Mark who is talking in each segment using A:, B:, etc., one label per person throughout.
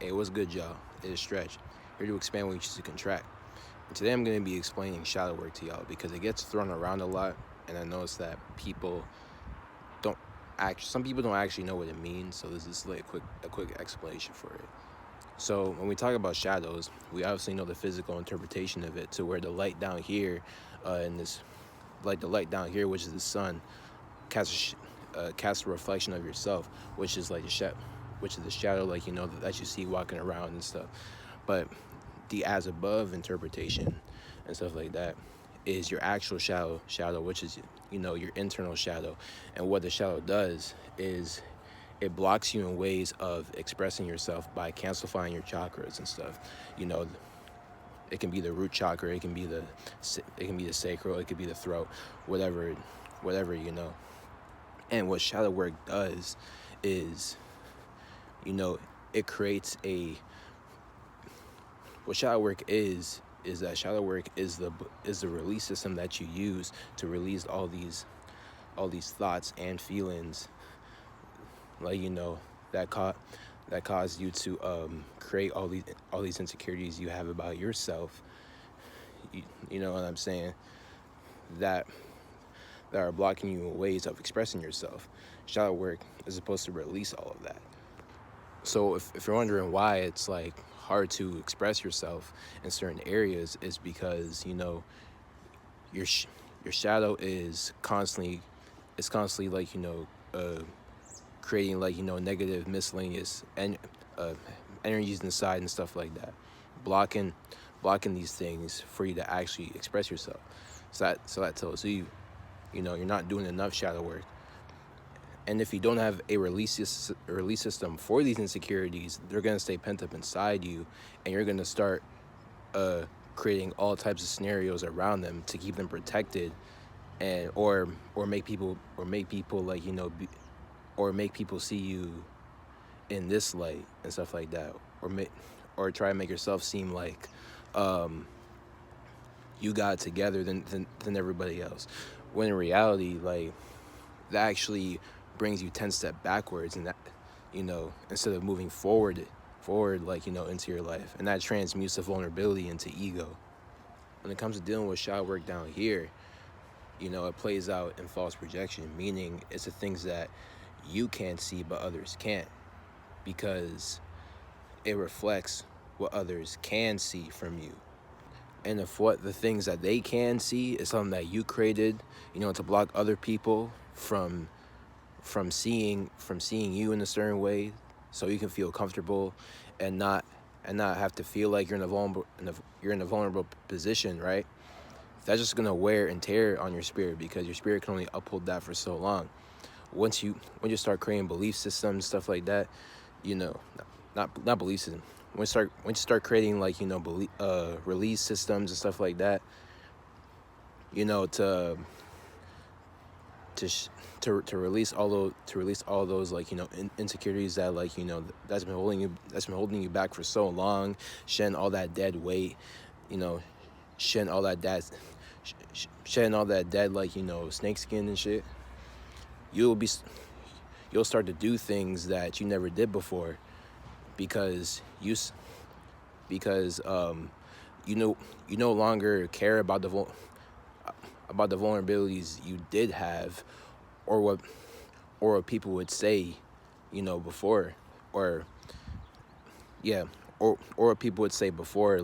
A: Hey, what's good, y'all? It is Stretch, here to expand what you choose to contract. And today I'm going to be explaining shadow work to y'all because it gets thrown around a lot, and I noticed that some people don't actually know what it means, so this is like a quick explanation for it. So when we talk about shadows, we obviously know the physical interpretation of it, to where the light down here, the light down here, which is the sun, casts a reflection of yourself, which is like which is the shadow, that you see walking around and stuff. But the as above interpretation and stuff like that is your actual shadow, which is your internal shadow. And what the shadow does is it blocks you in ways of expressing yourself by calcifying your chakras and stuff. It can be the root chakra, it can be the sacral, it could be the throat, whatever. And what shadow work does is, it creates what shadow work is that shadow work is the release system that you use to release all these thoughts and feelings, that cause you to create all these insecurities you have about yourself. You know what I'm saying? That are blocking you in ways of expressing yourself. Shadow work is supposed to release all of that. So if you're wondering why it's like hard to express yourself in certain areas, is because your shadow is constantly creating negative miscellaneous energies inside and stuff like that, blocking these things for you to actually express yourself. So that tells you you're not doing enough shadow work. And if you don't have a release system for these insecurities, they're going to stay pent up inside you, and you're going to start creating all types of scenarios around them to keep them protected, and or make people make people see you in this light and stuff like that, or try to make yourself seem like you got it together than everybody else, when in reality, that actually brings you 10 steps backwards, and that instead of moving forward into your life, and that transmutes the vulnerability into ego. When it comes to dealing with shadow work down here, it plays out in false projection, meaning it's the things that you can't see but others can't, because it reflects what others can see from you. And if what the things that they can see is something that you created, to block other people from seeing you in a certain way, so you can feel comfortable and not have to feel like you're in a vulnerable position, right? That's just gonna wear and tear on your spirit, because your spirit can only uphold that for so long. When you start creating belief systems, stuff like that, not belief system. When you start creating release systems and stuff like that, to release all those insecurities that that's been holding you back for so long, shedding all that dead weight, shedding all that dead snake skin and shit. You'll start to do things that you never did before, because you no longer care about the vulnerabilities you did have, or what people would say before, or what people would say before,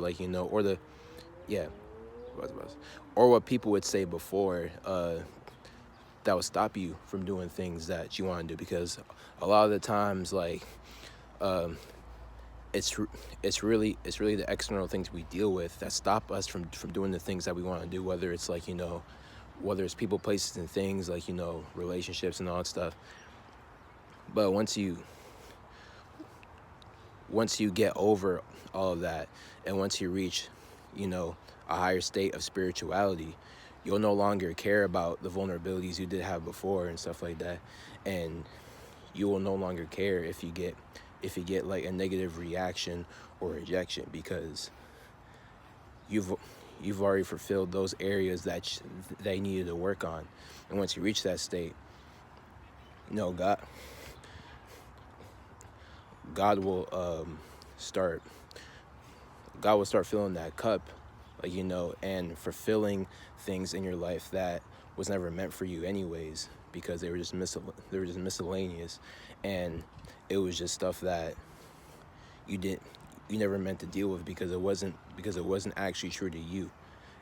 A: or what people would say before that would stop you from doing things that you want to do. Because a lot of the times, it's really the external things we deal with that stop us from doing the things that we want to do, whether it's whether it's people, places, and things, relationships and all that stuff. But once you get over all of that, and once you reach a higher state of spirituality, you'll no longer care about the vulnerabilities you did have before and stuff like that. And you will no longer care if you get a negative reaction or rejection, because you've already fulfilled those areas that they needed to work on. And once you reach that state, God will start, God will start filling that cup, like, you know, and fulfilling things in your life that was never meant for you anyways, because they were just miscellaneous, and it was just stuff that you never meant to deal with, because it wasn't actually true to you.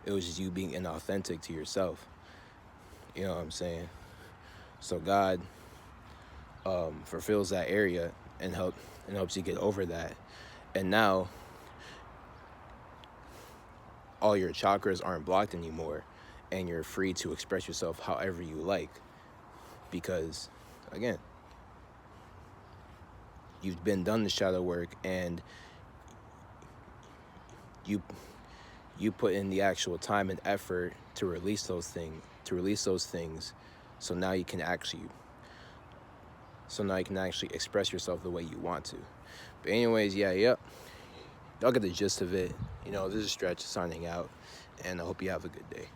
A: It was just you being inauthentic to yourself. You know what I'm saying? So God fulfills that area and helps you get over that. And now all your chakras aren't blocked anymore, and you're free to express yourself however you like, because again, you've been done the shadow work, and you put in the actual time and effort to release those things, so now you can actually express yourself the way you want to. But anyways, yep, y'all get the gist of it. You know, this is Stretch signing out, and I hope you have a good day.